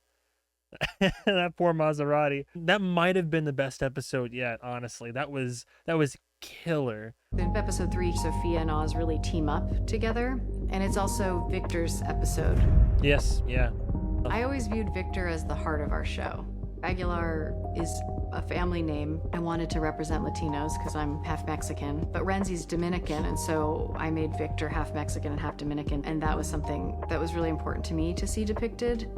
That poor Maserati. That might have been the best episode yet, honestly. That was killer. In episode 3, Sophia and Oz really team up together, and it's also Victor's episode. Yes, yeah. I always viewed Victor as the heart of our show. Aguilar is a family name. I wanted to represent Latinos because I'm half Mexican, but Renzi's Dominican, and so I made Victor half Mexican and half Dominican, and that was something that was really important to me to see depicted.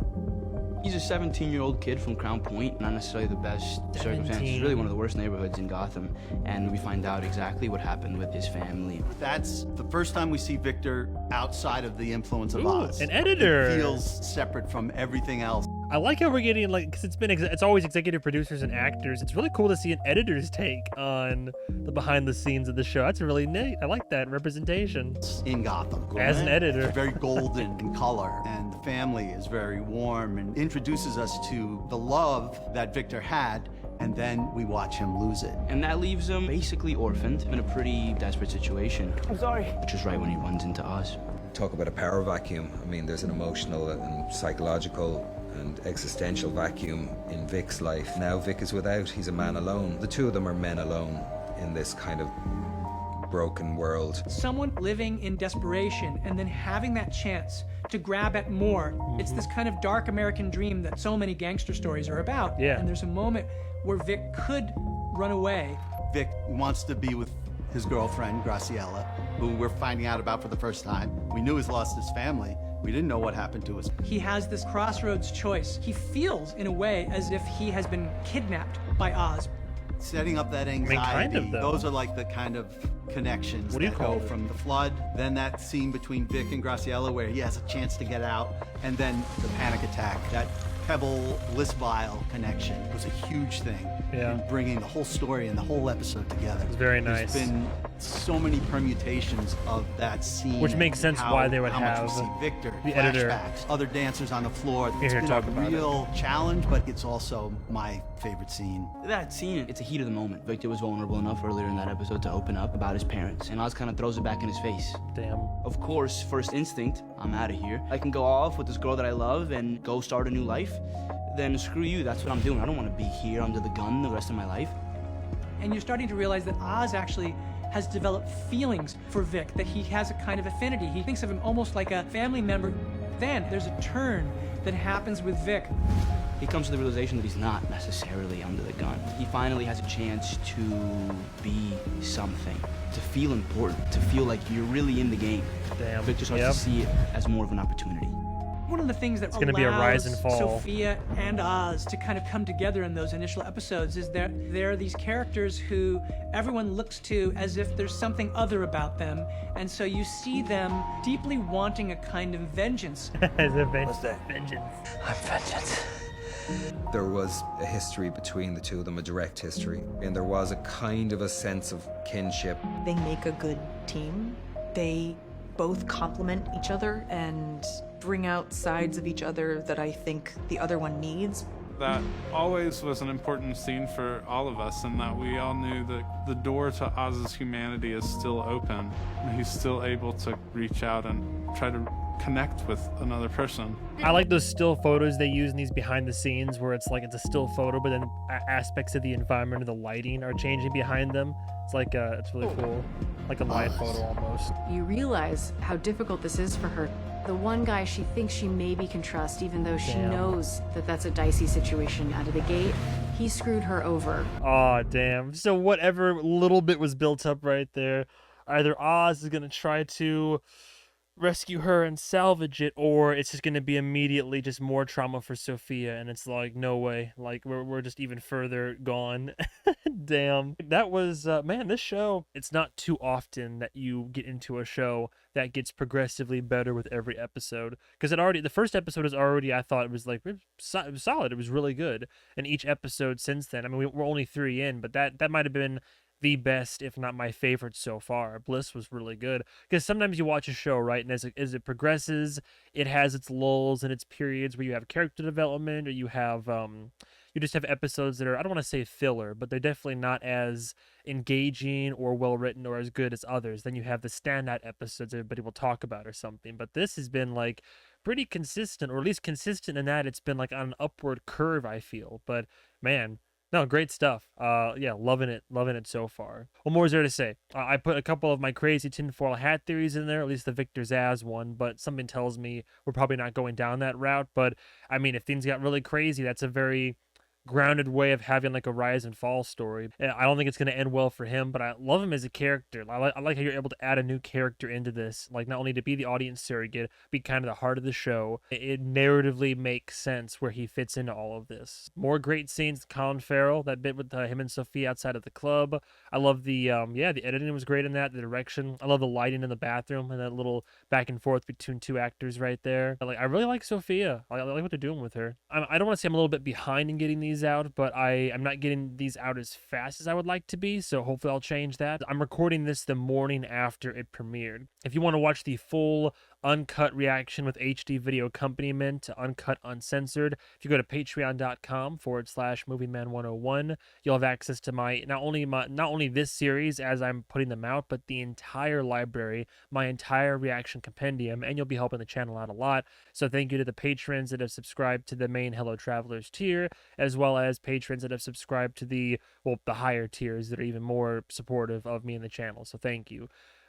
He's a 17-year-old kid from Crown Point, not necessarily the best circumstances, really one of the worst neighborhoods in Gotham, and we find out exactly what happened with his family. That's the first time we see Victor outside of the influence of Oz. An editor. It feels separate from everything else. I like how we're getting, like, because it's always executive producers and actors. It's really cool to see an editor's take on the behind the scenes of the show. That's really neat. I like that representation. In Gotham. As an editor. It's very golden in color, and the family is very warm and introduces us to the love that Victor had, and then we watch him lose it. And that leaves him basically orphaned in a pretty desperate situation. I'm sorry. Which is right when he runs into Oz. Talk about a power vacuum. I mean, there's an emotional and psychological and existential vacuum in Vic's life. Now Vic is without, he's a man alone. The two of them are men alone in this kind of broken world. Someone living in desperation and then having that chance to grab at more. It's this kind of dark American dream that so many gangster stories are about. Yeah. And there's a moment where Vic could run away. Vic wants to be with his girlfriend, Graciela, who we're finding out about for the first time. We knew he's lost his family. We didn't know what happened to us. He has this crossroads choice. He feels, in a way, as if he has been kidnapped by Oz. Setting up that anxiety, kind of, though. Those are like the kind of connections What do you that call go it? from the flood, then that scene between Vic and Graciela where he has a chance to get out, and then the panic attack. That Pebble Bliss Vial connection was a huge thing in bringing the whole story and the whole episode together. It's very nice. There's been so many permutations of that scene, Which makes sense why they would how have much we see Victor, the editor. flashbacks, other dancers on the floor. It's Here, been talk a about it. real challenge, but it's also my favorite scene. That scene, it's a heat of the moment. Victor was vulnerable enough earlier in that episode to open up about his parents, and Oz kind of throws it back in his face. Damn. Of course, first instinct, I'm out of here. I can go off with this girl that I love and go start a new life. Then screw you, that's what I'm doing. I don't want to be here under the gun the rest of my life. And you're starting to realize that Oz actually has developed feelings for Vic, that he has a kind of affinity. He thinks of him almost like a family member. Then there's a turn that happens with Vic. He comes to the realization that he's not necessarily under the gun. He finally has a chance to be something, to feel important, to feel like you're really in the game. Damn. Victor starts to see it as more of an opportunity. One of the things that It's gonna be a rise and fall. Sophia and Oz to kind of come together in those initial episodes is that there are these characters who everyone looks to as if there's something other about them, and so you see them deeply wanting a kind of vengeance. What's that? Vengeance. I'm vengeance. There was a history between the two of them, a direct history, and there was a kind of a sense of kinship. They make a good team. They both complement each other and bring out sides of each other that I think the other one needs. That always was an important scene for all of us, and that we all knew that the door to Oz's humanity is still open. He's still able to reach out and try to connect with another person. I like those still photos they use in these behind the scenes where it's like it's a still photo, but then aspects of the environment or the lighting are changing behind them. It's like it's really cool, like a live photo almost. You realize how difficult this is for her. The one guy she thinks she maybe can trust, even though she knows that that's a dicey situation out of the gate, he screwed her over. Oh, damn. So whatever little bit was built up right there, either Oz is going to try to rescue her and salvage it, or it's just going to be immediately just more trauma for Sophia, and it's like, no way. Like, we're just even further gone. Damn. That was, man, this show, it's not too often that you get into a show that gets progressively better with every episode. Because the first episode is already, I thought it was like, it was solid. It was really good. And each episode since then, I mean, we're only 3 in, but that might have been the best, if not my favorite so far. Bliss was really good, because sometimes you watch a show, right, and as it progresses, it has its lulls and its periods where you have character development, or you have you just have episodes that are, I don't want to say filler, but they're definitely not as engaging or well written or as good as others. Then you have the standout episodes everybody will talk about or something. But this has been like pretty consistent, or at least consistent in that it's been like on an upward curve, I feel. But man, no, great stuff. Yeah, loving it so far. What more is there to say? I put a couple of my crazy tinfoil hat theories in there, at least the Victor Zsasz one, but something tells me we're probably not going down that route. But I mean, if things got really crazy, that's a very grounded way of having like a rise and fall story. And I don't think it's going to end well for him, but I love him as a character. I like how you're able to add a new character into this, like not only to be the audience surrogate, be kind of the heart of the show. It narratively makes sense where he fits into all of this. More great scenes. Colin Farrell, that bit with him and Sophia outside of the club. I love the the editing was great in that. The direction. I love the lighting in the bathroom and that little back and forth between two actors right there. I really like Sophia. I like what they're doing with her. I don't want to say I'm a little bit behind in getting these out, but I'm not getting these out as fast as I would like to be, so hopefully I'll change that. I'm recording this the morning after it premiered. If you want to watch the full uncut reaction with HD video accompaniment to Uncut Uncensored, if you go to patreon.com/MovieMan101, you'll have access to not only this series as I'm putting them out, but the entire library, my entire reaction compendium, and you'll be helping the channel out a lot. So thank you to the patrons that have subscribed to the main Hello Travelers tier, as well as patrons that have subscribed to the higher tiers that are even more supportive of me and the channel. So thank you.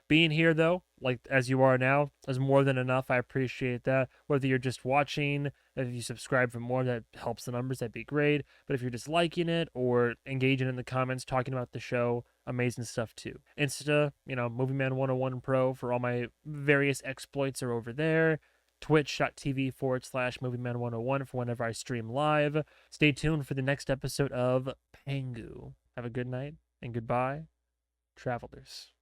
Being here, though, like as you are now, is more than enough. I appreciate that. Whether you're just watching, if you subscribe for more, that helps the numbers. That'd be great. But if you're just liking it or engaging in the comments, talking about the show, amazing stuff too. Insta, MovieMan101 Pro for all my various exploits are over there. Twitch.tv/MovieMan101 for whenever I stream live. Stay tuned for the next episode of Pengu. Have a good night and goodbye, travelers.